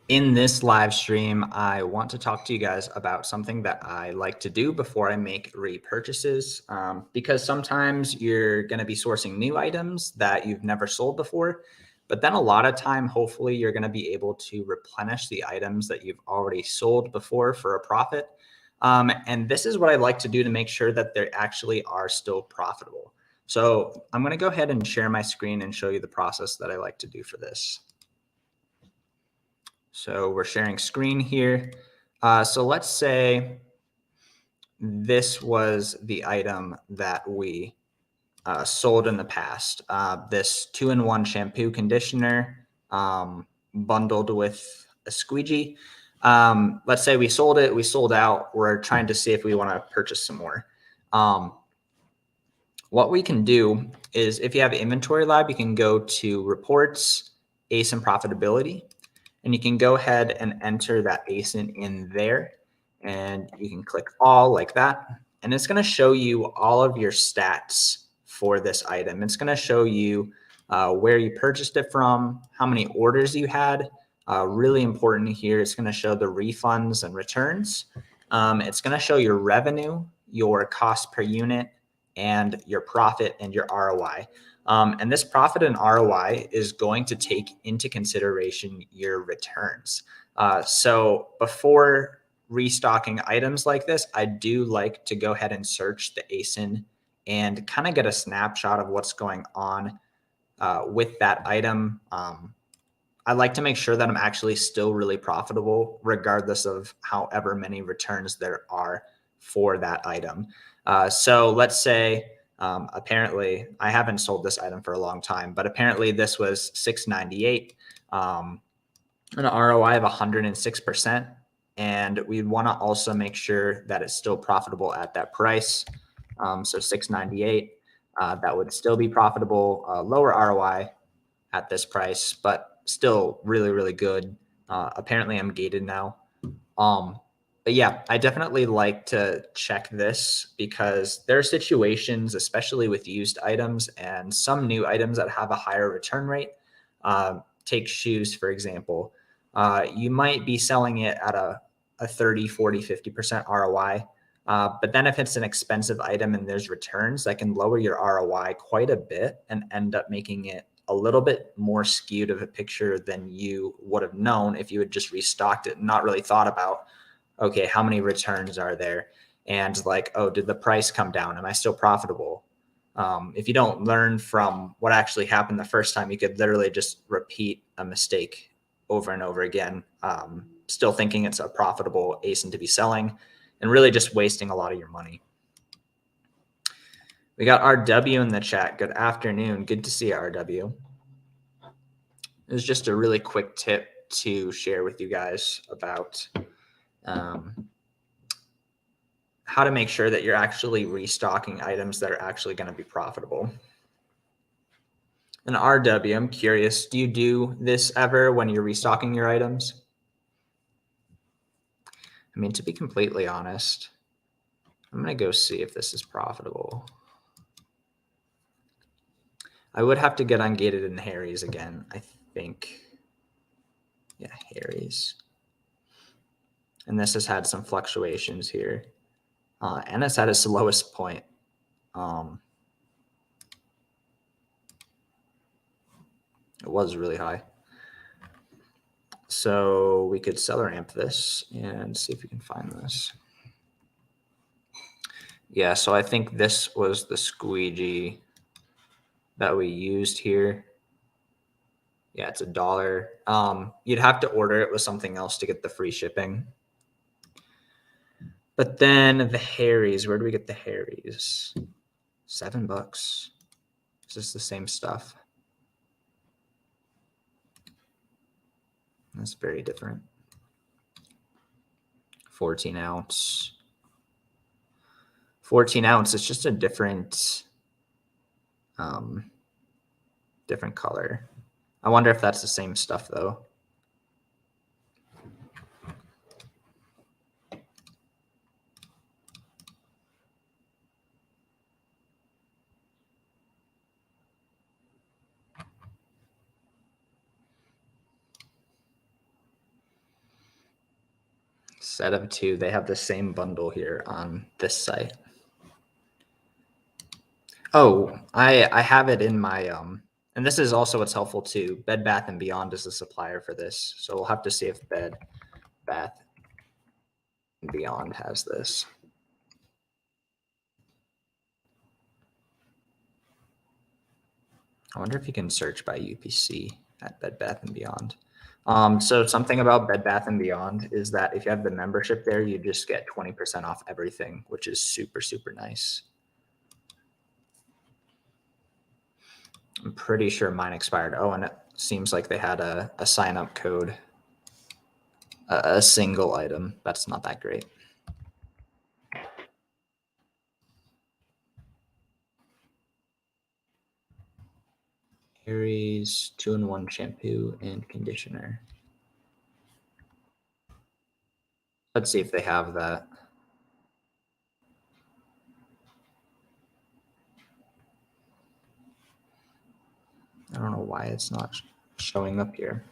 In this live stream, I want to talk to you guys about something that I like to do before I make repurchases, because sometimes you're going to be sourcing new items that you've never sold before, but then a lot of time, hopefully, you're going to be able to replenish the items that you've already sold before for a profit. And this is what I like to do to make sure that they actually are still profitable. So I'm going to go ahead and share my screen and show you the process that I like to do for this. So we're sharing screen here. So let's say this was the item that we sold in the past. This 2-in-1 shampoo conditioner bundled with a squeegee. Let's say we sold it, we sold out. We're trying to see if we want to purchase some more. What we can do is if you have Inventory Lab, you can go to Reports, ASIN Profitability. And you can go ahead and enter that ASIN in there. And you can click all like that. And it's going to show you all of your stats for this item. It's going to show you where you purchased it from, how many orders you had. Really important here, it's going to show the refunds and returns. It's going to show your revenue, your cost per unit, and your profit and your ROI. And this profit and ROI is going to take into consideration your returns. So before restocking items like this, I do like to go ahead and search the ASIN and kind of get a snapshot of what's going on with that item. I like to make sure that I'm actually still really profitable, regardless of however many returns there are for that item. So let's say apparently I haven't sold this item for a long time, but apparently this was $6.98, an ROI of 106%. And we want to also make sure that it's still profitable at that price. So $6.98, that would still be profitable, lower ROI at this price, but still really, really good. Apparently I'm gated now. But yeah, I definitely like to check this because there are situations, especially with used items and some new items that have a higher return rate. Take shoes, for example. You might be selling it at a 30, 40, 50% ROI. But then if it's an expensive item and there's returns, that can lower your ROI quite a bit and end up making it a little bit more skewed of a picture than you would have known if you had just restocked it and not really thought about, okay, how many returns are there? And like, oh, did the price come down? Am I still profitable? If you don't learn from what actually happened the first time, you could literally just repeat a mistake over and over again, still thinking it's a profitable ASIN to be selling and really just wasting a lot of your money. We got RW in the chat. Good afternoon. Good to see you, RW. It was just a really quick tip to share with you guys about how to make sure that you're actually restocking items that are actually going to be profitable. And RW, I'm curious, do you do this ever when you're restocking your items? I mean, to be completely honest, I'm going to go see if this is profitable. I would have to get ungated in Harry's again, I think. Yeah, Harry's. And this has had some fluctuations here. And it's at its lowest point. It was really high. So we could seller amp this and see if we can find this. Yeah, so I think this was the squeegee that we used here. Yeah, it's $1. You'd have to order it with something else to get the free shipping. But then the Harry's, where do we get the Harry's? $7. Is this the same stuff? That's very different. 14 ounce. 14 ounce, it's just a different different color. I wonder if that's the same stuff though. Set of two. They have the same bundle here on this site. Oh, I have it in my and this is also what's helpful too. Bed Bath and Beyond is the supplier for this, so we'll have to see if Bed Bath and Beyond has this. I wonder if you can search by UPC at Bed Bath and Beyond. So something about Bed Bath and Beyond is that if you have the membership there, you just get 20% off everything, which is super, super nice. I'm pretty sure mine expired. Oh, and it seems like they had a sign up code, a single item. That's not that great. Aries 2-in-1 shampoo and conditioner. Let's see if they have that. I don't know why it's not showing up here.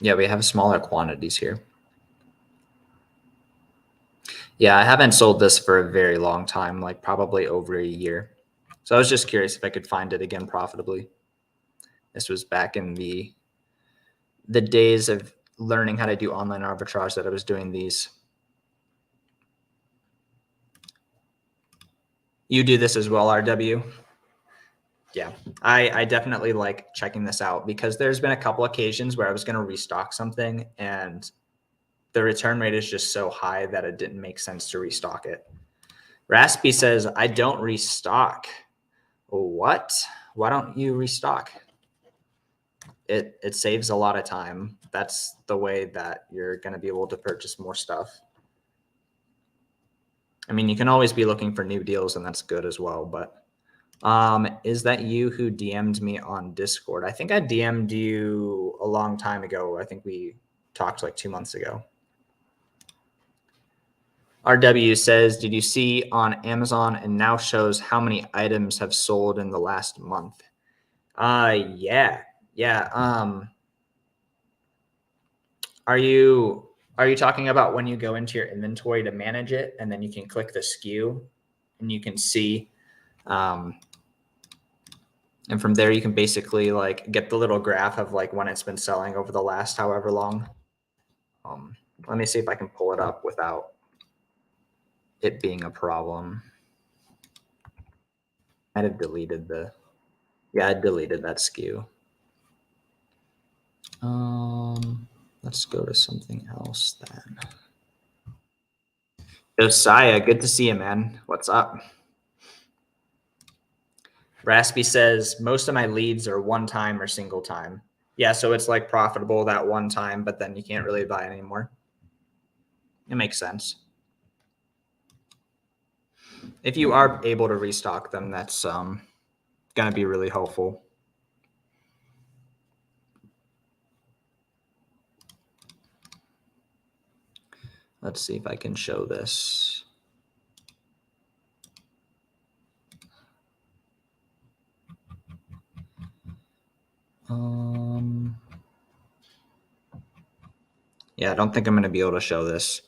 Yeah, we have smaller quantities here. Yeah, I haven't sold this for a very long time, like probably over a year. So I was just curious if I could find it again profitably. This was back in the days of learning how to do online arbitrage that I was doing these. You do this as well, RW? Yeah, I definitely like checking this out because there's been a couple occasions where I was going to restock something and the return rate is just so high that it didn't make sense to restock it. Raspy says, I don't restock. What? Why don't you restock? It saves a lot of time. That's the way that you're going to be able to purchase more stuff. I mean, you can always be looking for new deals and that's good as well, but is that you who DM'd me on Discord? I think I DM'd you a long time ago. I think we talked like 2 months ago. RW says, did you see on Amazon and now shows how many items have sold in the last month? Yeah. Are you talking about when you go into your inventory to manage it and then you can click the SKU and you can see, and from there you can basically like get the little graph of like when it's been selling over the last however long. Let me see if I can pull it up without it being a problem. I'd have deleted I deleted that SKU. Let's go to something else then. Josiah, good to see you, man. What's up? Raspy says, most of my leads are one time or single time. Yeah, so it's like profitable that one time, but then you can't really buy anymore. It makes sense. If you are able to restock them, that's going to be really helpful. Let's see if I can show this. Yeah, I don't think I'm going to be able to show this.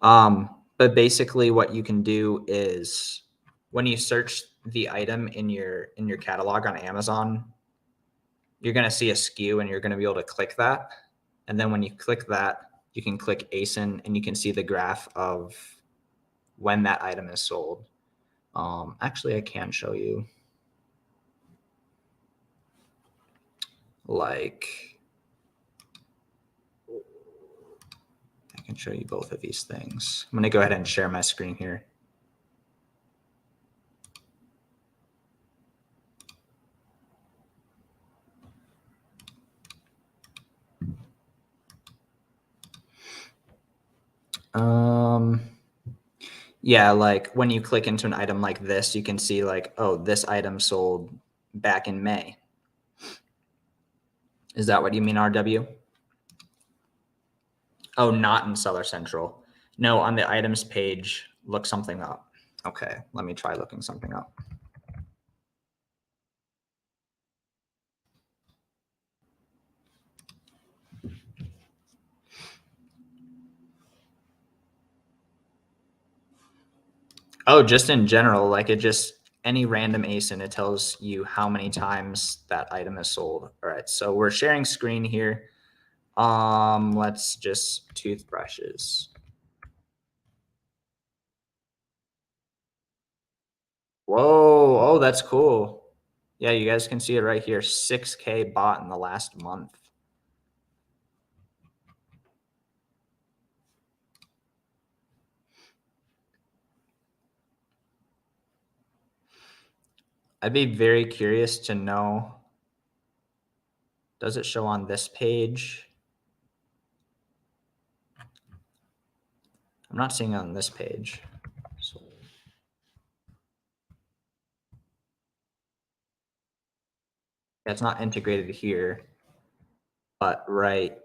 But basically what you can do is when you search the item in your catalog on Amazon, you're going to see a SKU and you're going to be able to click that. And then when you click that, you can click ASIN and you can see the graph of when that item is sold. Actually, I can show you. Like, I can show you both of these things. I'm going to go ahead and share my screen here. Yeah, like when you click into an item like this, you can see like, oh, this item sold back in May. Is that what you mean, RW? Oh, not in Seller Central. No, on the items page, look something up. Okay, let me try looking something up. Oh, just in general, like it just any random ASIN, it tells you how many times that item is sold. All right, so we're sharing screen here. Let's just toothbrushes. Whoa, oh, that's cool. Yeah, you guys can see it right here. 6K bought in the last month. I'd be very curious to know, does it show on this page? I'm not seeing it on this page. So it's not integrated here, but right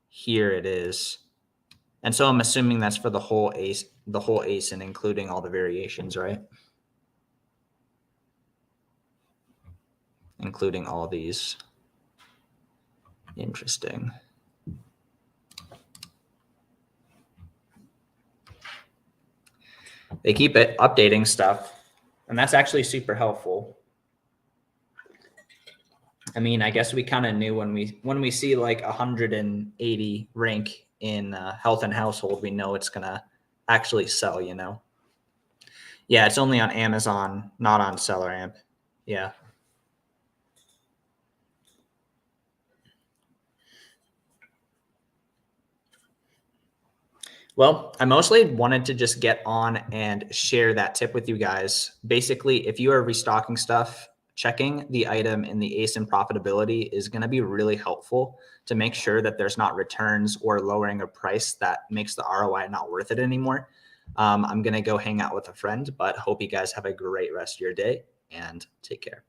here it is. And so I'm assuming that's for the whole ASIN, including all the variations, right? Including all these. Interesting. They keep it updating stuff, and that's actually super helpful. I mean, I guess we kind of knew when we see like 180 rank in health and household, we know it's gonna actually sell, you know. Yeah, it's only on Amazon, not on SellerAmp. Yeah. Well, I mostly wanted to just get on and share that tip with you guys. Basically, if you are restocking stuff, checking the item in the ASIN profitability is going to be really helpful to make sure that there's not returns or lowering a price that makes the ROI not worth it anymore. I'm going to go hang out with a friend, but hope you guys have a great rest of your day and take care.